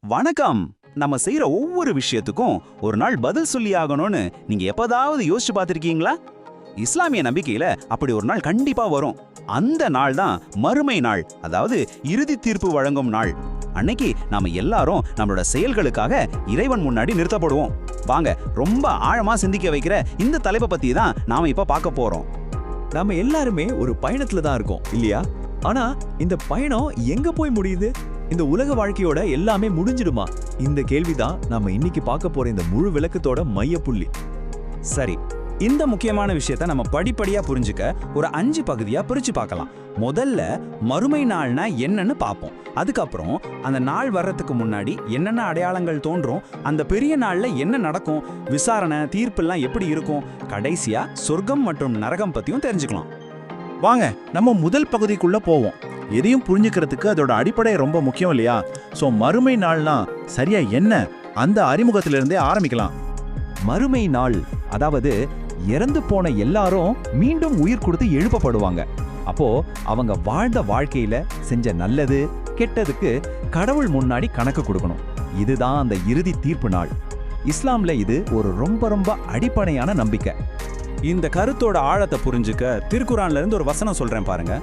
வணக்கம். நம்ம செய்யற ஒவ்வொரு விஷயத்துக்கும் ஒரு நாள் பதில் சொல்லி ஆகணும்னு நீங்க எப்பதாவது யோசிச்சு பார்த்திருக்கீங்களா? இஸ்லாமிய நம்பிக்கையில அப்படி ஒரு நாள் கண்டிப்பா வரும். அந்த நாள் தான் மறுமை நாள், அதாவது இறுதி தீர்ப்பு வழங்கும் நாள். அன்னைக்கு நாம எல்லாரும் நம்மளோட செயல்களுக்காக இறைவன் முன்னாடி நிறுத்தப்படுவோம். வாங்க, ரொம்ப ஆழமா சிந்திக்க வைக்கிற இந்த தலைப்பை பத்தி தான் நாம இப்ப பார்க்க போறோம். நாம எல்லாருமே ஒரு பயணத்துல தான் இருக்கோம் இல்லையா? ஆனா இந்த பயணம் எங்க போய் முடியுது? இந்த உலக வாழ்க்கையோட எல்லாமே முடிஞ்சிடுமா? இந்த கேள்விதான் நாம இன்னைக்கு பார்க்க போற இந்த முழு விளக்கத்தோட மையப்புள்ளி. சரி, இந்த முக்கியமான விஷயத்தை நம்ம படிப்படியா புரிஞ்சுக்க ஒரு 5 பகுதியா பிரிச்சு பார்க்கலாம். முதல்ல மறுமை நாள்னா என்னன்னு பார்ப்போம். அதுக்கப்புறம் அந்த நாள் வர்றதுக்கு முன்னாடி என்னென்ன அடையாளங்கள் தோன்றும், அந்த பெரிய நாள்ல என்ன நடக்கும், விசாரணை தீர்ப்பெல்லாம் எப்படி இருக்கும், கடைசியா சொர்க்கம் மற்றும் நரகம் பத்தியும் தெரிஞ்சுக்கலாம். வாங்க, நம்ம முதல் பகுதிக்குள்ள போவோம். எதையும் புரிஞ்சுக்கிறதுக்கு அதோட அடிப்படை ரொம்ப முக்கியம் இல்லையா? சோ மறுமை நாள்னா சரியா என்ன, அந்த அறிமுகத்திலிருந்தே ஆரம்பிக்கலாம். மறுமை நாள், அதாவது இறந்து போன எல்லாரும் மீண்டும் உயிர் கொடுத்து எழுப்பப்படுவாங்க. அப்போ அவங்க வாழ்ந்த வாழ்க்கையில செஞ்ச நல்லது கெட்டதுக்கு கடவுள் முன்னாடி கணக்கு கொடுக்கணும். இதுதான் அந்த இறுதி தீர்ப்பு நாள். இஸ்லாம்ல இது ஒரு ரொம்ப அடிப்படையான நம்பிக்கை. இந்த கருத்தோட ஆழத்தை புரிஞ்சுக்க திருக்குரான்ல இருந்து ஒரு வசனம் சொல்றேன் பாருங்க.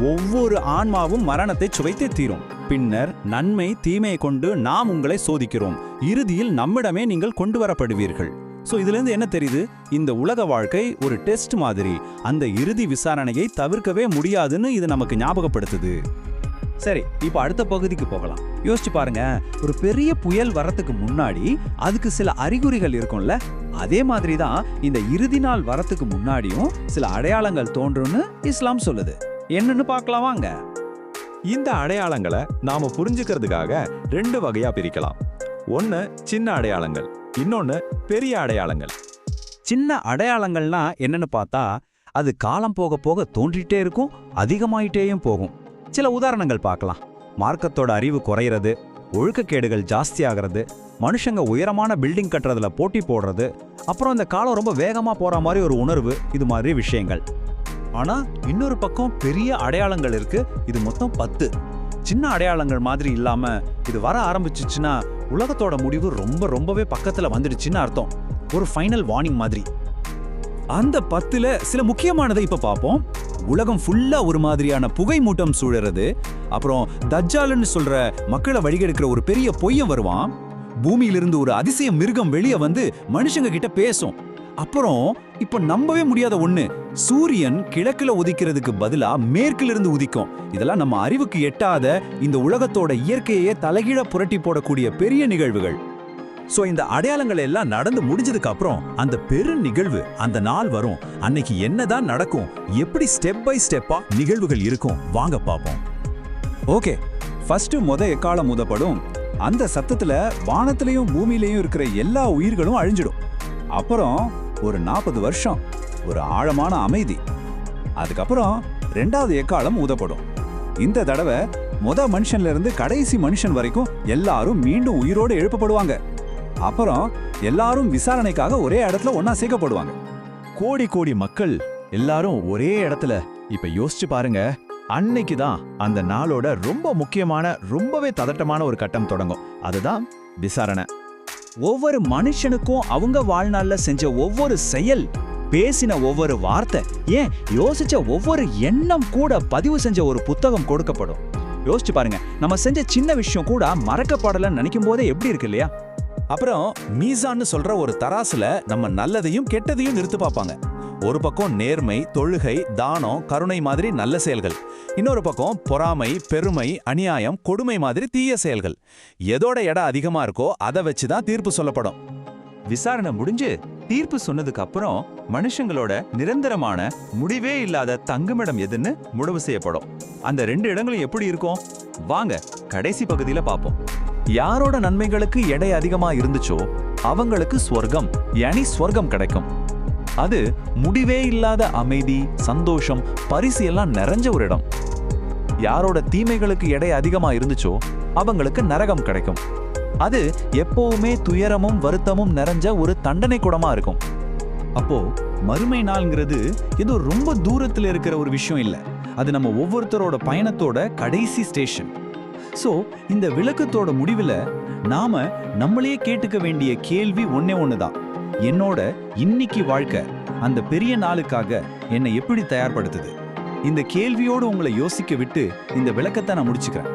ஒவ்வொரு ஆன்மாவும் மரணத்தை சுவைத்தே தீரும். பின்னர் நன்மை தீமையை கொண்டு நாம் உங்களை சோதிக்கிறோம். இறுதியில் நம்மிடமே நீங்கள் கொண்டு வரப்படுவீர்கள். சோ இதுல இருந்து என்ன தெரியுது? இந்த உலக வாழ்க்கை ஒரு டெஸ்ட் மாதிரி. அந்த இறுதி விசாரணையை தவிர்க்கவே முடியாதுன்னு இது நமக்கு ஞாபகப்படுத்துது. சரி, இப்போ அடுத்த பகுதிக்கு போகலாம். யோசிச்சு பாருங்க, ஒரு பெரிய புயல் வரத்துக்கு முன்னாடி அதுக்கு சில அறிகுறிகள் இருக்கும்ல, அதே மாதிரி தான் இந்த இறுதி நாள் வரத்துக்கு முன்னாடியும் சில அடையாளங்கள் தோன்றும்னு இஸ்லாம் சொல்லுது. என்னன்னு பார்க்கலாம் வாங்க. இந்த அடையாளங்களை நாம புரிஞ்சுக்கிறதுக்காக 2 வகையா பிரிக்கலாம். ஒன்னு சின்ன அடையாளங்கள், இன்னொன்னு பெரிய அடையாளங்கள். சின்ன அடையாளங்கள்னா என்னன்னு பார்த்தா, அது காலம் போக போக தோன்றிட்டே இருக்கும், அதிகமாயிட்டேயும் போகும். சில உதாரணங்கள் பார்க்கலாம். மார்க்கத்தோட அறிவு குறையிறது, ஒழுக்கக்கேடுகள் ஜாஸ்தி ஆகிறது, மனுஷங்க உயரமான பில்டிங் கட்டுறதுல போட்டி போடுறது, அப்புறம் இந்த காலம் ரொம்ப வேகமா போற மாதிரி ஒரு உணர்வு, இது மாதிரி விஷயங்கள். ஆனா இன்னொரு பக்கம் பெரிய அடையாளங்கள் இருக்கு. இது மொத்தம் 10. சின்ன அடையாளங்கள் மாதிரி இல்லாம இது வர ஆரம்பிச்சுச்சுன்னா உலகத்தோட முடிவு ரொம்பவே பக்கத்துல வந்துடுச்சுன்னு அர்த்தம். ஒரு ஃபைனல் வார்னிங் மாதிரி. அந்த 10ல சில முக்கியமானதை இப்ப பார்ப்போம். உலகம் ஃபுல்லா ஒரு மாதிரியான புகை மூட்டம் சூழறது, அப்புறம் தஜ்ஜால்னு சொல்ற மக்களை வழிகெடுக்கிற ஒரு பெரிய பொய்யன் வருவான், பூமியிலிருந்து ஒரு அதிசய மிருகம் வெளியே வந்து மனுஷங்க கிட்ட பேசும், அப்புறம் இப்ப நம்பவே முடியாத ஒண்ணு, சூரியன் கிழக்குல உதிக்கிறதுக்கு பதிலா மேற்கிலிருந்து உதிக்கும். இதெல்லாம் நம்ம அறிவுக்கு எட்டாத இந்த உலகத்தோட இயற்கையே தலைகீழ புரட்டி போடக்கூடிய பெரிய நிகழ்வுகள். சோ இந்த அடையாளங்கள் எல்லாம் நடந்து முடிஞ்சதுக்கு அப்புறம் அந்த பெரு நிகழ்வு, அந்த நாள் வரும். அன்னைக்கு என்னதான் நடக்கும், எப்படி ஸ்டெப் பை ஸ்டெப்பா நிகழ்வுகள் இருக்கும், வாங்க பாப்போம். ஓகே, ஃபர்ஸ்ட் எக்காலம் ஊதப்படும். அந்த சத்தத்துல வானத்திலையும் பூமியிலையும் இருக்கிற எல்லா உயிர்களும் அழிஞ்சிடும். அப்புறம் ஒரு 40 வருஷம் ஒரு ஆழமான அமைதி. அதுக்கப்புறம் 2வது எக்காலம் ஊதப்படும். இந்த தடவை மனுஷன்ல இருந்து கடைசி மனுஷன் வரைக்கும் எல்லாரும் மீண்டும் உயிரோடு எழுப்பப்படுவாங்க. அப்புறம் எல்லாரும் விசாரணைக்காக ஒரே இடத்துல ஒன்னா சேர்க்கப்படுவாங்க. கோடி மக்கள் எல்லாரும் ஒரே இடத்துல. இப்ப யோசிச்சு பாருங்க, அன்னைக்கு தான் அந்த நாளோட ரொம்ப முக்கியமான, ரொம்பவே பதட்டமான ஒரு கட்டம் தொடங்கும். அதுதான் விசாரணை. ஒவ்வொரு மனுஷனுக்கும் அவங்க வாழ்நாள்ல செஞ்ச ஒவ்வொரு செயல், பேசின ஒவ்வொரு வார்த்தை, ஏன் யோசிச்ச ஒவ்வொரு எண்ணம் கூட பதிவு செஞ்ச ஒரு புத்தகம் கொடுக்கப்படும். யோசிச்சு பாருங்க, நம்ம செஞ்ச சின்ன விஷயம் கூட மறக்கப்படலன்னு நினைக்கும் போதே எப்படி இருக்கு இல்லையா? அப்புறம் மீசான்னு சொல்ற ஒரு தராசுல நம்ம நல்லதையும் கெட்டதையும் நிறுத்து பார்ப்பாங்க. ஒரு பக்கம் நேர்மை, தொழுகை, தானம், கருணை மாதிரி நல்ல செயல்கள், இன்னொரு பக்கம் பொறாமை, பெருமை, அநியாயம், கொடுமை மாதிரி தீய செயல்கள். எதோட எடை அதிகமா இருக்கோ அதை வச்சுதான் தீர்ப்பு சொல்லப்படும். விசாரணை முடிஞ்சு தீர்ப்பு சொன்னதுக்கு அப்புறம் மனுஷங்களோட நிரந்தரமான முடிவே இல்லாத தங்குமிடம் எதுன்னு முடிவு செய்யப்படும். அந்த 2 இடங்களும் எப்படி இருக்கும், வாங்க கடைசி பகுதியில பார்ப்போம். யாரோட நன்மைகளுக்கு எடை அதிகமா இருந்துச்சோ அவங்களுக்கு ஸ்வர்க்கம், ஸ்வர்க்கம் கிடைக்கும். அது முடிவே இல்லாத அமைதி, சந்தோஷம், பரிசு எல்லாம் நிறைஞ்ச ஒரு இடம். யாரோட தீமைகளுக்கு எடை அதிகமா இருந்துச்சோ அவங்களுக்கு நரகம் கிடைக்கும். அது எப்பவுமே துயரமும் வருத்தமும் நிறைஞ்ச ஒரு தண்டனை கூடமா இருக்கும். அப்போ மறுமை நாள்ங்கிறது ஏதோ ரொம்ப தூரத்துல இருக்கிற ஒரு விஷயம் இல்ல, அது நம்ம ஒவ்வொருத்தரோட பயணத்தோட கடைசி ஸ்டேஷன். சோ இந்த விளக்கத்தோட முடிவுல நாம நம்மளையே கேட்டுக்க வேண்டிய கேள்வி ஒண்ணே தான். என்னோட இன்னைக்கு வாழ்க்கை அந்த பெரிய நாளுக்காக என்னை எப்படி தயார்படுத்துது? இந்த கேள்வியோடு உங்களை யோசிக்க விட்டு இந்த விளக்கத்தை நான் முடிச்சுக்கிறேன்.